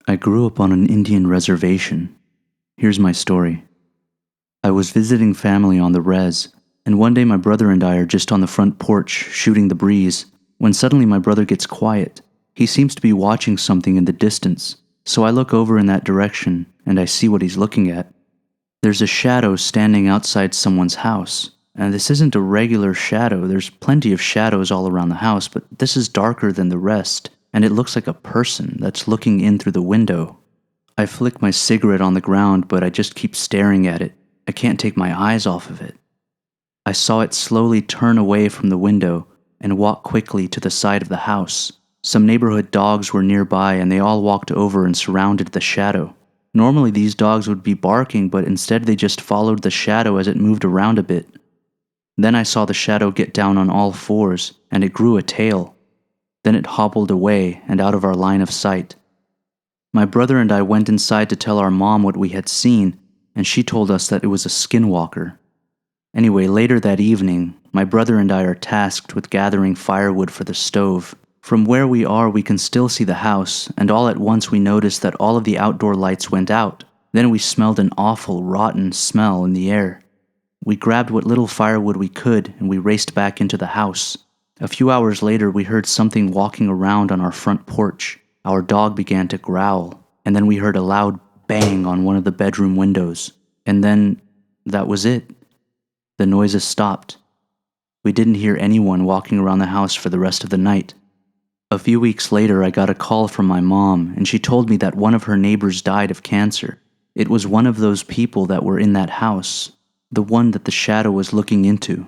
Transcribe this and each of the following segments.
I grew up on an Indian reservation. Here's my story. I was visiting family on the res, and one day my brother and I are just on the front porch shooting the breeze, when suddenly my brother gets quiet. He seems to be watching something in the distance, so I look over in that direction and I see what he's looking at. There's a shadow standing outside someone's house, and this isn't a regular shadow. There's plenty of shadows all around the house, but this is darker than the rest, and it looks like a person that's looking in through the window. I flick my cigarette on the ground, but I just keep staring at it. I can't take my eyes off of it. I saw it slowly turn away from the window and walk quickly to the side of the house. Some neighborhood dogs were nearby and they all walked over and surrounded the shadow. Normally these dogs would be barking, but instead they just followed the shadow as it moved around a bit. Then I saw the shadow get down on all fours, and it grew a tail. Then it hobbled away and out of our line of sight. My brother and I went inside to tell our mom what we had seen, and she told us that it was a skinwalker. Anyway, later that evening, my brother and I are tasked with gathering firewood for the stove. From where we are, we can still see the house, and all at once we noticed that all of the outdoor lights went out. Then we smelled an awful, rotten smell in the air. We grabbed what little firewood we could, and we raced back into the house. A few hours later, we heard something walking around on our front porch. Our dog began to growl, and then we heard a loud bang on one of the bedroom windows. And then, that was it. The noises stopped. We didn't hear anyone walking around the house for the rest of the night. A few weeks later, I got a call from my mom, and she told me that one of her neighbors died of cancer. It was one of those people that were in that house, the one that the shadow was looking into.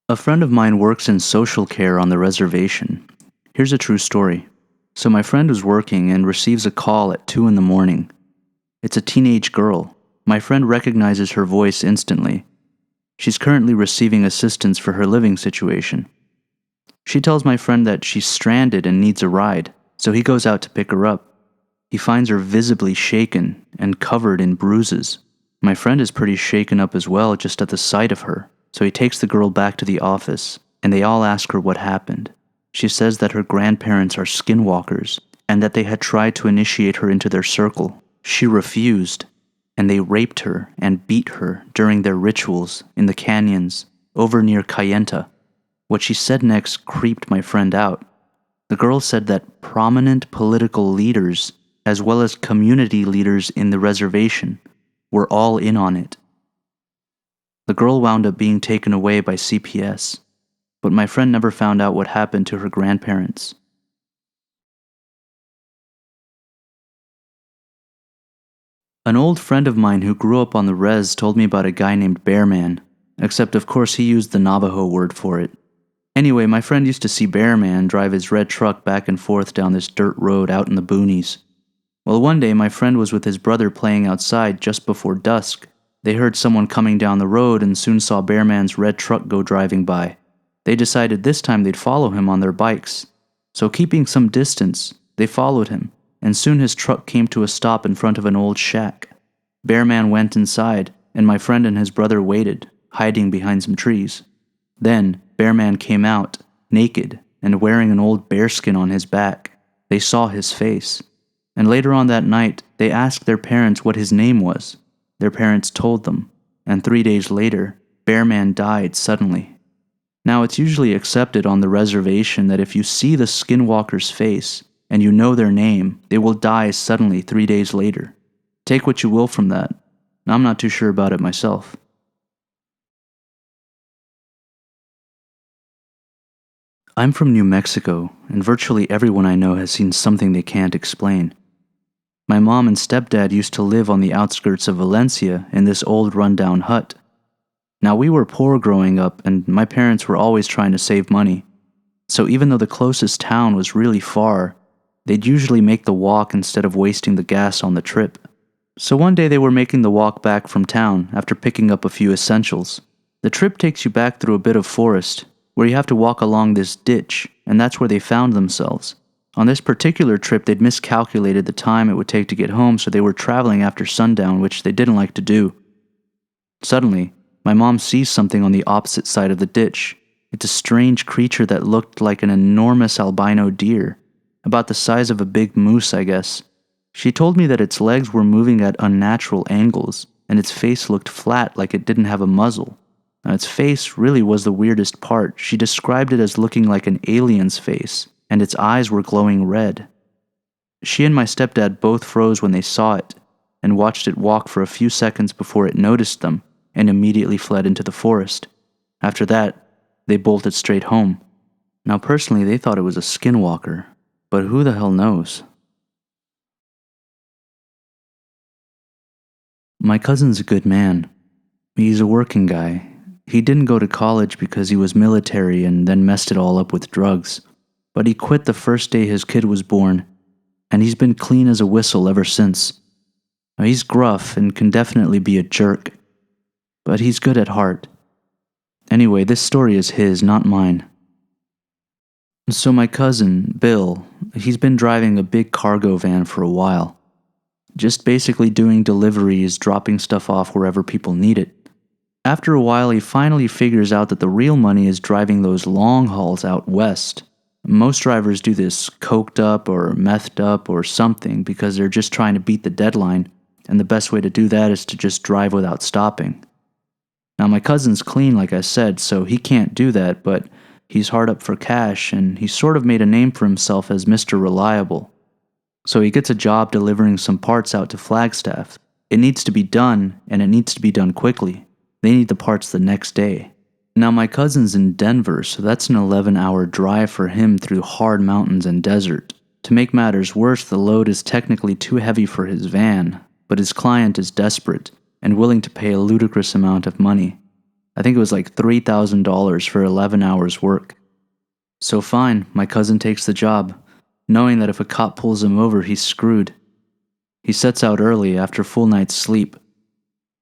A friend of mine works in social care on the reservation. Here's a true story. So my friend was working and receives a call at 2 in the morning. It's a teenage girl. My friend recognizes her voice instantly. She's currently receiving assistance for her living situation. She tells my friend that she's stranded and needs a ride, so he goes out to pick her up. He finds her visibly shaken and covered in bruises. My friend is pretty shaken up as well just at the sight of her, so he takes the girl back to the office, and they all ask her what happened. She says that her grandparents are skinwalkers, and that they had tried to initiate her into their circle. She refused, and they raped her and beat her during their rituals in the canyons over near Kayenta. What she said next creeped my friend out. The girl said that prominent political leaders, as well as community leaders in the reservation, were all in on it. The girl wound up being taken away by CPS, but my friend never found out what happened to her grandparents. An old friend of mine who grew up on the res told me about a guy named Bearman, except of course he used the Navajo word for it. Anyway, my friend used to see Bearman drive his red truck back and forth down this dirt road out in the boonies. Well, one day my friend was with his brother playing outside just before dusk. They heard someone coming down the road and soon saw Bearman's red truck go driving by. They decided this time they'd follow him on their bikes. So keeping some distance, they followed him, and soon his truck came to a stop in front of an old shack. Bearman went inside, and my friend and his brother waited, hiding behind some trees. Then, Bearman came out, naked, and wearing an old bearskin on his back. They saw his face. And later on that night, they asked their parents what his name was. Their parents told them, and 3 days later, Bearman died suddenly. Now, it's usually accepted on the reservation that if you see the skinwalker's face, and you know their name, they will die suddenly 3 days later. Take what you will from that. I'm not too sure about it myself. I'm from New Mexico, and virtually everyone I know has seen something they can't explain. My mom and stepdad used to live on the outskirts of Valencia in this old rundown hut. Now, we were poor growing up, and my parents were always trying to save money. So even though the closest town was really far, they'd usually make the walk instead of wasting the gas on the trip. So one day they were making the walk back from town after picking up a few essentials. The trip takes you back through a bit of forest, where you have to walk along this ditch, and that's where they found themselves. On this particular trip, they'd miscalculated the time it would take to get home, so they were traveling after sundown, which they didn't like to do. Suddenly, my mom sees something on the opposite side of the ditch. It's a strange creature that looked like an enormous albino deer, about the size of a big moose, I guess. She told me that its legs were moving at unnatural angles, and its face looked flat like it didn't have a muzzle. Now, its face really was the weirdest part. She described it as looking like an alien's face, and its eyes were glowing red. She and my stepdad both froze when they saw it, and watched it walk for a few seconds before it noticed them, and immediately fled into the forest. After that, they bolted straight home. Now personally, they thought it was a skinwalker, but who the hell knows? My cousin's a good man. He's a working guy. He didn't go to college because he was military and then messed it all up with drugs. But he quit the first day his kid was born, and he's been clean as a whistle ever since. Now, he's gruff and can definitely be a jerk, but he's good at heart. Anyway, this story is his, not mine. So my cousin, Bill, he's been driving a big cargo van for a while. Just basically doing deliveries, dropping stuff off wherever people need it. After a while, he finally figures out that the real money is driving those long hauls out west. Most drivers do this coked up or methed up or something because they're just trying to beat the deadline, and the best way to do that is to just drive without stopping. Now, my cousin's clean, like I said, so he can't do that, but he's hard up for cash, and he sort of made a name for himself as Mr. Reliable. So he gets a job delivering some parts out to Flagstaff. It needs to be done, and it needs to be done quickly. They need the parts the next day. Now, my cousin's in Denver, so that's an 11-hour drive for him through hard mountains and desert. To make matters worse, the load is technically too heavy for his van, but his client is desperate and willing to pay a ludicrous amount of money. I think it was like $3,000 for 11 hours work. So fine, my cousin takes the job, knowing that if a cop pulls him over, he's screwed. He sets out early after a full night's sleep.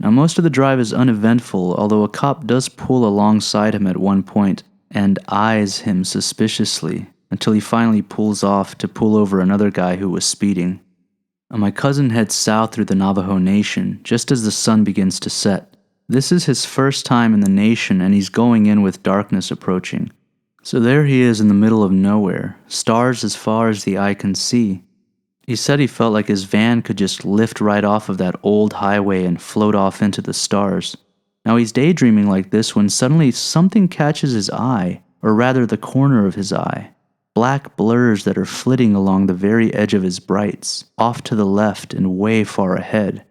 Now, most of the drive is uneventful, although a cop does pull alongside him at one point and eyes him suspiciously until he finally pulls off to pull over another guy who was speeding. My cousin heads south through the Navajo Nation just as the sun begins to set. This is his first time in the nation, and he's going in with darkness approaching. So there he is in the middle of nowhere, stars as far as the eye can see. He said he felt like his van could just lift right off of that old highway and float off into the stars. Now he's daydreaming like this when suddenly something catches his eye, or rather the corner of his eye. Black blurs that are flitting along the very edge of his brights, off to the left and way far ahead.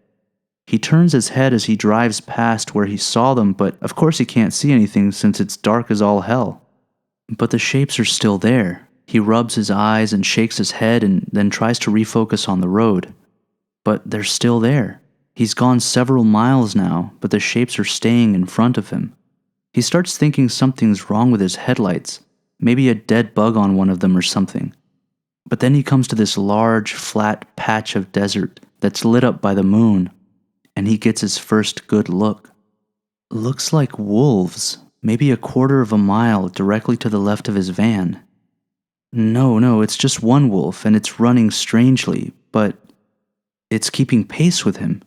He turns his head as he drives past where he saw them, but of course he can't see anything since it's dark as all hell. But the shapes are still there. He rubs his eyes and shakes his head and then tries to refocus on the road. But they're still there. He's gone several miles now, but the shapes are staying in front of him. He starts thinking something's wrong with his headlights. Maybe a dead bug on one of them or something. But then he comes to this large, flat patch of desert that's lit up by the moon, and he gets his first good look. Looks like wolves, maybe a quarter of a mile directly to the left of his van. No, it's just one wolf, and it's running strangely, but it's keeping pace with him.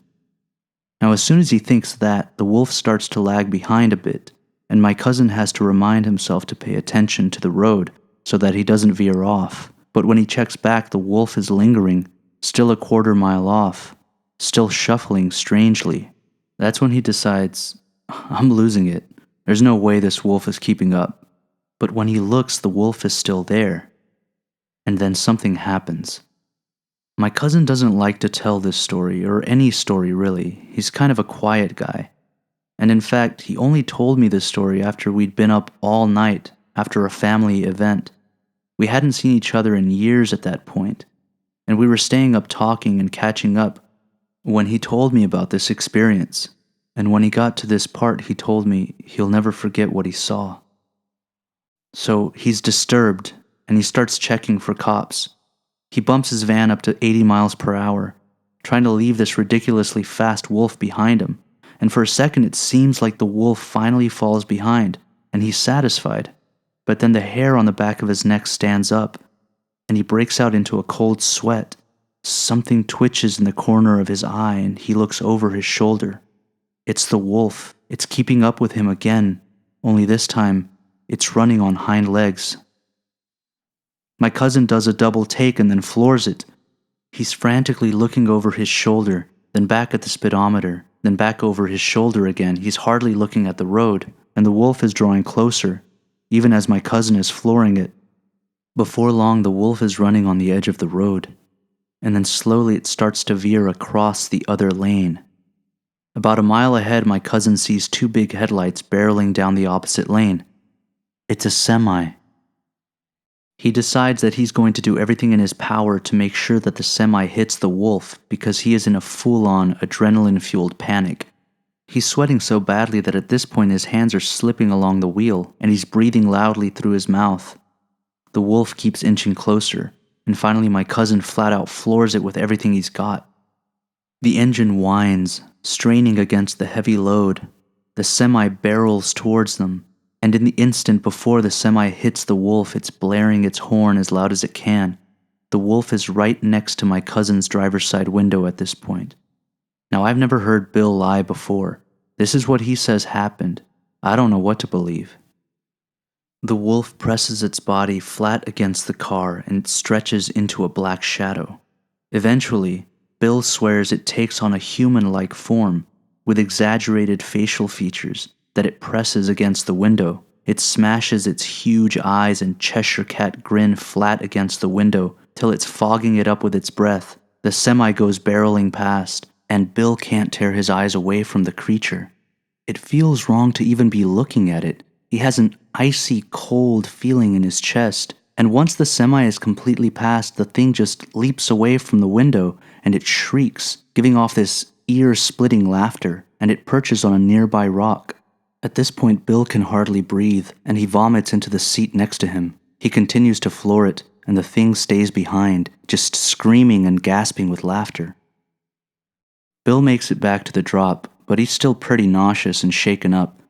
Now, as soon as he thinks that, the wolf starts to lag behind a bit, and my cousin has to remind himself to pay attention to the road so that he doesn't veer off. But when he checks back, the wolf is lingering, still a quarter mile off, still shuffling strangely. That's when he decides, I'm losing it. There's no way this wolf is keeping up. But when he looks, the wolf is still there. And then something happens. My cousin doesn't like to tell this story, or any story really. He's kind of a quiet guy. And in fact, he only told me this story after we'd been up all night after a family event. We hadn't seen each other in years at that point, and we were staying up talking and catching up when he told me about this experience. And when he got to this part, he told me he'll never forget what he saw. So he's disturbed, and he starts checking for cops. He bumps his van up to 80 miles per hour, trying to leave this ridiculously fast wolf behind him. And for a second it seems like the wolf finally falls behind, and he's satisfied. But then the hair on the back of his neck stands up, and he breaks out into a cold sweat. Something twitches in the corner of his eye, and he looks over his shoulder. It's the wolf. It's keeping up with him again, only this time, It's running on hind legs. My cousin does a double take and then floors it. He's frantically looking over his shoulder, then back at the speedometer, then back over his shoulder again. He's hardly looking at the road, and the wolf is drawing closer, even as my cousin is flooring it. Before long, the wolf is running on the edge of the road, and then slowly it starts to veer across the other lane. About a mile ahead, my cousin sees two big headlights barreling down the opposite lane. It's a semi. He decides that he's going to do everything in his power to make sure that the semi hits the wolf because he is in a full-on adrenaline-fueled panic. He's sweating so badly that at this point his hands are slipping along the wheel and he's breathing loudly through his mouth. The wolf keeps inching closer, and finally my cousin flat out floors it with everything he's got. The engine whines, straining against the heavy load. The semi barrels towards them, and in the instant before the semi hits the wolf, it's blaring its horn as loud as it can. The wolf is right next to my cousin's driver's side window at this point. Now, I've never heard Bill lie before. This is what he says happened. I don't know what to believe. The wolf presses its body flat against the car and stretches into a black shadow. Eventually, Bill swears it takes on a human-like form, with exaggerated facial features, that it presses against the window. It smashes its huge eyes and Cheshire cat grin flat against the window till it's fogging it up with its breath. The semi goes barreling past, and Bill can't tear his eyes away from the creature. It feels wrong to even be looking at it. He has an icy cold feeling in his chest, and once the semi is completely past, the thing just leaps away from the window and it shrieks, giving off this ear-splitting laughter, and it perches on a nearby rock. At this point, Bill can hardly breathe, and he vomits into the seat next to him. He continues to floor it, and the thing stays behind, just screaming and gasping with laughter. Bill makes it back to the drop, but he's still pretty nauseous and shaken up.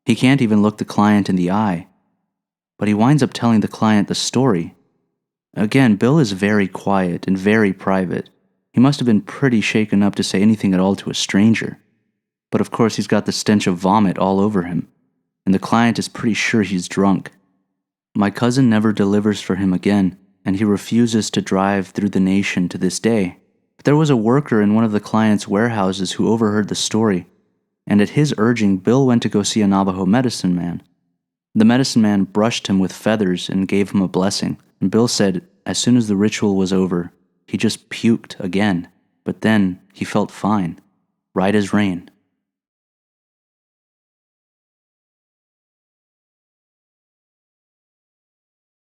He can't even look the client in the eye. But he winds up telling the client the story. Again, Bill is very quiet and very private. He must have been pretty shaken up to say anything at all to a stranger. But of course he's got the stench of vomit all over him, and the client is pretty sure he's drunk. My cousin never delivers for him again, and he refuses to drive through the nation to this day. But there was a worker in one of the client's warehouses who overheard the story, and at his urging, Bill went to go see a Navajo medicine man. The medicine man brushed him with feathers and gave him a blessing, and Bill said as soon as the ritual was over, he just puked again, but then he felt fine, right as rain.